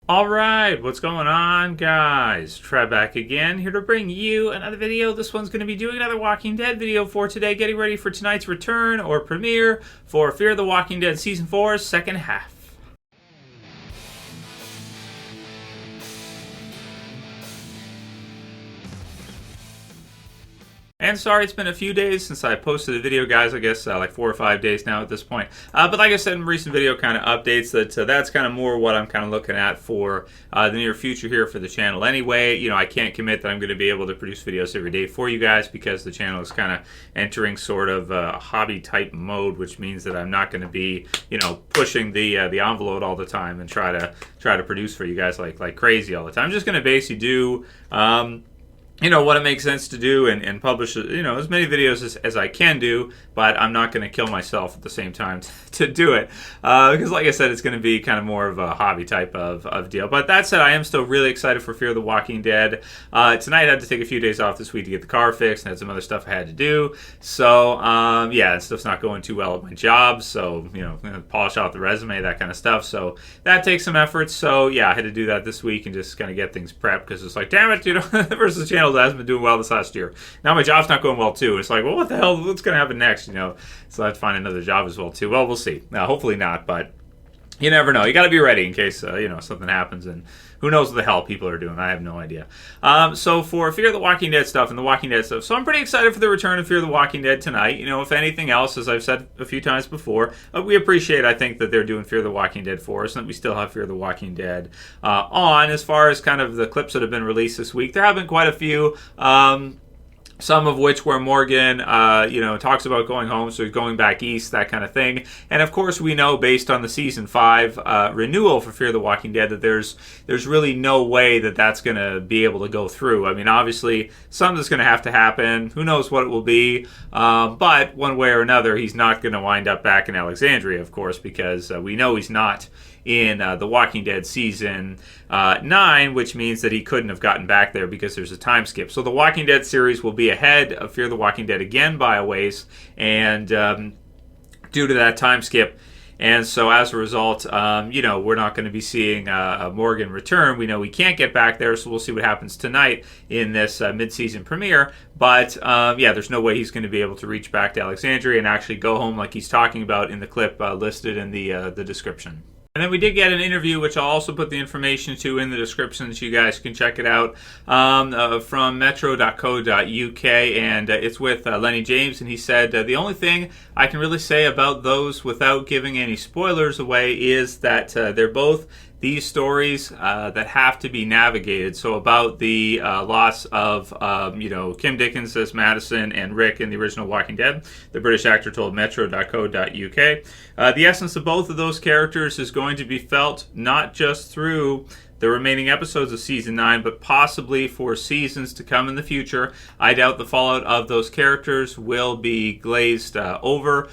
Alright, what's going on, guys? Trev back again, here to bring you another video. This one's going to be doing another Walking Dead video for today, getting ready for tonight's return or premiere for Fear the Walking Dead Season 4's second half. And sorry, it's been a few days since I posted a video, guys. I guess like 4 or 5 days now at this point. But like I said in recent video kind of updates, that's kind of more what I'm kind of looking at for the near future here for the channel. Anyway, you know, I can't commit that I'm going to be able to produce videos every day for you guys because the channel is kind of entering sort of a hobby type mode, which means that I'm not going to be, you know, pushing the envelope all the time and try to produce for you guys like crazy all the time. I'm just going to basically do. You know, what it makes sense to do and publish, you know, as many videos as I can do, but I'm not going to kill myself at the same time to do it. Because like I said, it's going to be kind of more of a hobby type of deal. But that said, I am still really excited for Fear the Walking Dead. Tonight I had to take a few days off this week to get the car fixed and had some other stuff I had to do. So, yeah, stuff's not going too well at my job. So, you know, polish out the resume, that kind of stuff. So that takes some effort. So, yeah, I had to do that this week and just kind of get things prepped because it's like, damn it, you know, versus channel that hasn't been doing well this last year. Now my job's not going well too. It's like, well, what the hell? What's going to happen next? You know, so I have to find another job as well too. Well, we'll see. Hopefully not, but you never know. You got to be ready in case you know, something happens, and who knows what the hell people are doing. I have no idea. So for Fear the Walking Dead stuff and the Walking Dead stuff, so I'm pretty excited for the return of Fear the Walking Dead tonight. You know, if anything else, as I've said a few times before, we appreciate, I think, that they're doing Fear the Walking Dead for us, and that we still have Fear the Walking Dead on. As far as kind of the clips that have been released this week, there have been quite a few. Some of which where Morgan, you know, talks about going home, so going back east, that kind of thing. And of course, we know based on the season 5 renewal for Fear the Walking Dead that there's really no way that that's going to be able to go through. I mean, obviously, something's going to have to happen. Who knows what it will be? But one way or another, he's not going to wind up back in Alexandria, of course, because we know he's not in The Walking Dead Season 9, which means that he couldn't have gotten back there because there's a time skip. So The Walking Dead series will be ahead of Fear the Walking Dead again by a ways, and due to that time skip. And so as a result, you know, we're not going to be seeing Morgan return. We know he can't get back there, so we'll see what happens tonight in this mid-season premiere. But, yeah, there's no way he's going to be able to reach back to Alexandria and actually go home like he's talking about in the clip listed in the description. And then we did get an interview, which I'll also put the information to in the description so you guys can check it out, from metro.co.uk, and it's with Lenny James, and he said, the only thing I can really say about those without giving any spoilers away is that they're both these stories that have to be navigated. So about the loss of, you know, Kim Dickens as Madison and Rick in the original Walking Dead, the British actor told metro.co.uk. The essence of both of those characters is going to be felt not just through the remaining episodes of Season 9, but possibly for seasons to come in the future. I doubt the fallout of those characters will be glazed over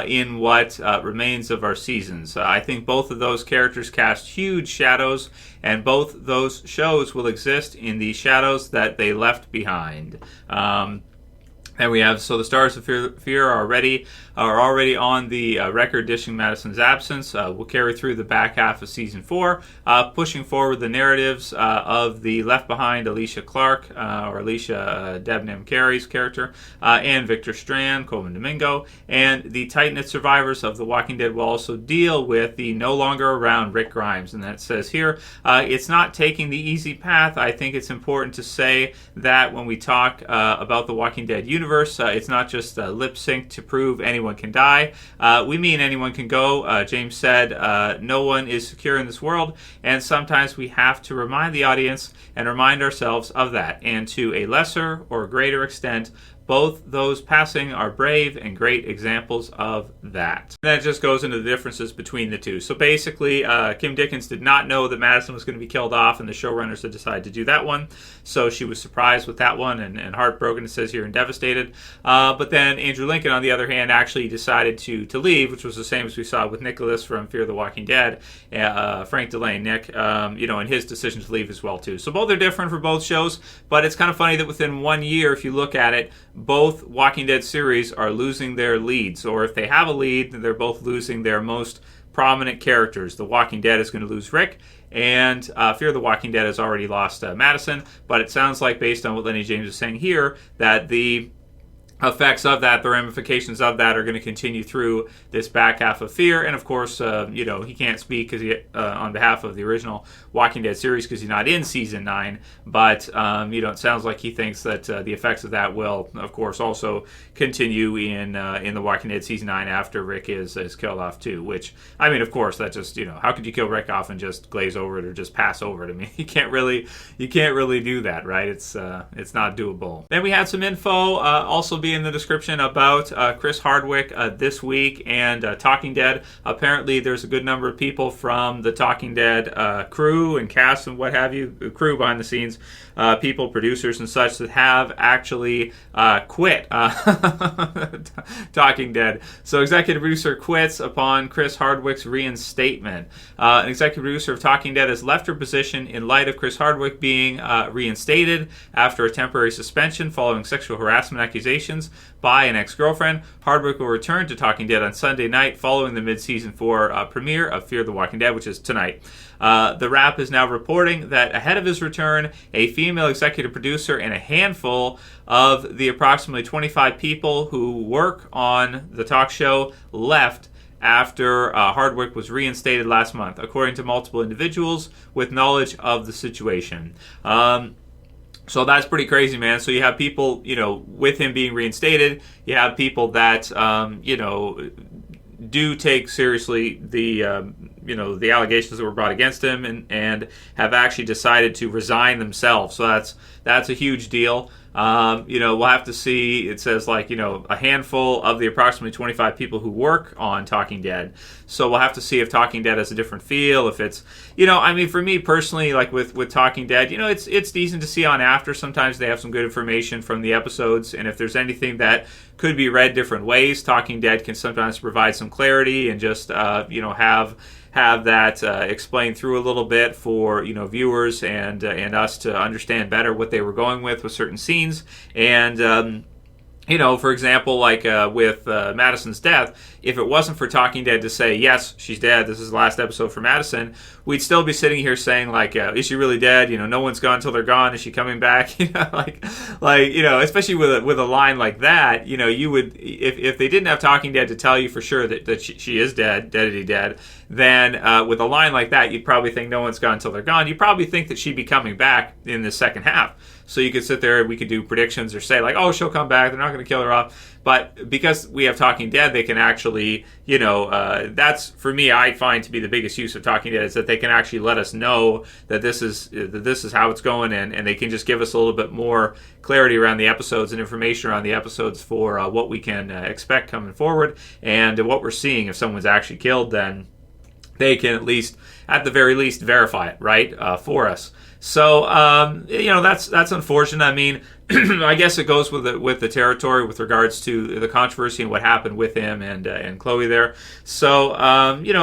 in what remains of our seasons. I think both of those characters cast huge shadows, and both those shows will exist in the shadows that they left behind. And we have, so the stars of Fear are already on the record dishing Madison's absence. We'll carry through the back half of Season 4, pushing forward the narratives of the left behind Alicia Clark, or Alicia Debnam Carey's character, and Victor Strand, Coleman Domingo, and the tight-knit survivors of The Walking Dead will also deal with the no longer around Rick Grimes. And that says here, it's not taking the easy path. I think it's important to say that when we talk about The Walking Dead universe, it's not just lip sync to prove anyone can die. We mean anyone can go. James said, no one is secure in this world, and sometimes we have to remind the audience and remind ourselves of that. And to a lesser or greater extent, both those passing are brave and great examples of that. And that just goes into the differences between the two. So basically, Kim Dickens did not know that Madison was going to be killed off, and the showrunners had decided to do that one. So she was surprised with that one and heartbroken, it says here, and devastated. But then Andrew Lincoln, on the other hand, actually decided to leave, which was the same as we saw with Nicholas from Fear the Walking Dead, Frank Delane, Nick, you know, and his decision to leave as well, too. So both are different for both shows, but it's kind of funny that within 1 year, if you look at it, both Walking Dead series are losing their leads, or if they have a lead, they're both losing their most prominent characters. The Walking Dead is going to lose Rick, and Fear the Walking Dead has already lost Madison, but it sounds like, based on what Lenny James is saying here, that the effects of that, the ramifications of that, are going to continue through this back half of Fear. And of course, he can't speak because on behalf of the original Walking Dead series because he's not in season 9. But it sounds like he thinks that the effects of that will, of course, also continue in the Walking Dead season 9 after Rick is killed off too. Which, I mean, of course, that just how could you kill Rick off and just glaze over it or just pass over it? I mean, you can't really do that, right? It's not doable. Then we had some info also be in the description about Chris Hardwick this week and Talking Dead. Apparently, there's a good number of people from the Talking Dead crew and cast and what have you, the crew behind the scenes, people, producers and such, that have actually quit Talking Dead. So, executive producer quits upon Chris Hardwick's reinstatement. An executive producer of Talking Dead has left her position in light of Chris Hardwick being reinstated after a temporary suspension following sexual harassment accusations by an ex-girlfriend. Hardwick will return to Talking Dead on Sunday night following the mid-season 4 premiere of Fear the Walking Dead, which is tonight. The Wrap is now reporting that ahead of his return, a female executive producer and a handful of the approximately 25 people who work on the talk show left after Hardwick was reinstated last month, according to multiple individuals with knowledge of the situation. So that's pretty crazy, man. So you have people, with him being reinstated, you have people that, do take seriously the allegations that were brought against him and have actually decided to resign themselves. So that's a huge deal. We'll have to see. It says a handful of the approximately 25 people who work on Talking Dead. So we'll have to see if Talking Dead has a different feel. If it's, for me personally, like with Talking Dead, it's decent to see on after. Sometimes they have some good information from the episodes, and if there's anything that could be read different ways, Talking Dead can sometimes provide some clarity and just have that explained through a little bit for viewers and us to understand better what they were going with certain scenes. And for example, with Madison's death, if it wasn't for Talking Dead to say, yes, she's dead, this is the last episode for Madison, we'd still be sitting here saying, is she really dead? No one's gone until they're gone. Is she coming back? Especially with a line like that, you would, if they didn't have Talking Dead to tell you for sure that she is dead, dead, then with a line like that, you'd probably think no one's gone until they're gone. You'd probably think that she'd be coming back in the second half. So you could sit there and we could do predictions or say she'll come back. They're not going to kill her off. But because we have Talking Dead, they can actually, that's, for me, I find to be the biggest use of Talking Dead is that they can actually let us know that this is how it's going, and they can just give us a little bit more clarity around the episodes and information around the episodes for what we can expect coming forward and what we're seeing. If someone's actually killed, then they can at the very least, verify it, right, for us. So, that's unfortunate. I mean, I guess it goes with the territory with regards to the controversy and what happened with him and Chloe there. So,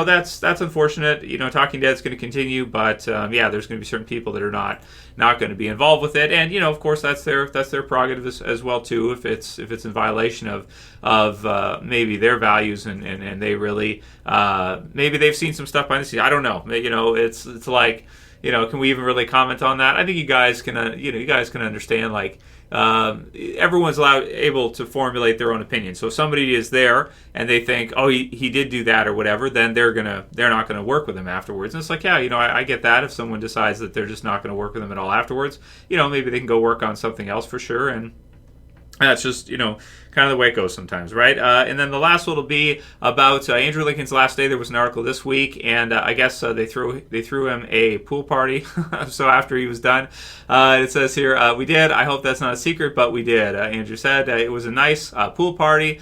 that's unfortunate. Talking Dead's going to continue, but there's going to be certain people that are not going to be involved with it, and of course that's their prerogative as well too. If it's in violation of maybe their values and they really maybe they've seen some stuff behind the scenes. I don't know. It's like. Can we even really comment on that? I think you guys can understand, everyone's able to formulate their own opinion. So if somebody is there and they think, he did do that or whatever, then they're not gonna work with him afterwards. And it's I get that. If someone decides that they're just not gonna work with them at all afterwards, maybe they can go work on something else for sure. And that's just, kind of the way it goes sometimes, right? And then the last one will be about Andrew Lincoln's last day. There was an article this week, and I guess they threw him a pool party. So after he was done, it says here, we did. I hope that's not a secret, but we did. Andrew said it was a nice pool party.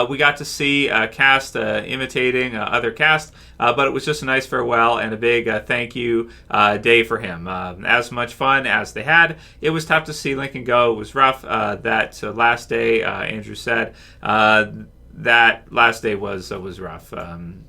We got to see cast imitating other cast, but it was just a nice farewell and a big thank you day for him. As much fun as they had, it was tough to see Lincoln go. It was rough. That last day, Andrew said that last day was rough.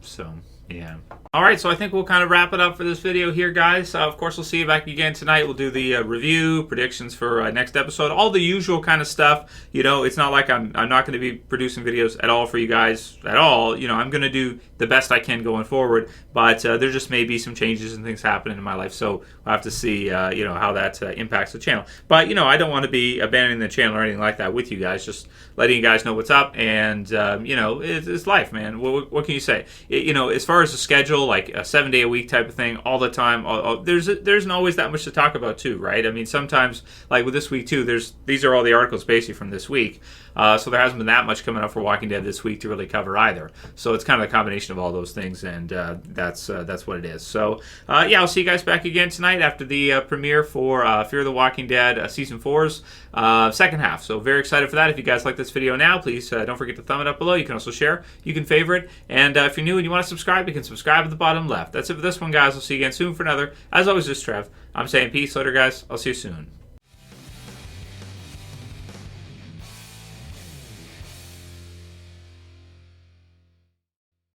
So Yeah. All right, so I think we'll kind of wrap it up for this video here, guys. Of course, we'll see you back again tonight. We'll do the review, predictions for next episode, all the usual kind of stuff. You know, it's not like I'm not going to be producing videos at all for you guys at all. You know, I'm going to do the best I can going forward, but there just may be some changes and things happening in my life, so we'll have to see, you know, how that impacts the channel. But, you know, I don't want to be abandoning the channel or anything like that with you guys, just letting you guys know what's up, and, you know, it's life, man. What can you say? You know, as far as the schedule, like a 7-day-a-week type of thing all the time, there isn't always that much to talk about too, right? I mean, sometimes, like with this week too, these are all the articles basically from this week, so there hasn't been that much coming up for Walking Dead this week to really cover either. So it's kind of a combination of all those things, and that's what it is. So yeah, I'll see you guys back again tonight after the premiere for Fear the Walking Dead Season 4's second half. So very excited for that. If you guys like this video now, please don't forget to thumb it up below. You can also share, you can favorite, and if you're new and you want to subscribe, you can subscribe at the bottom left. That's it for this one, guys. I'll see you again soon for another. As always, this is Trev. I'm saying peace. Later, guys. I'll see you soon.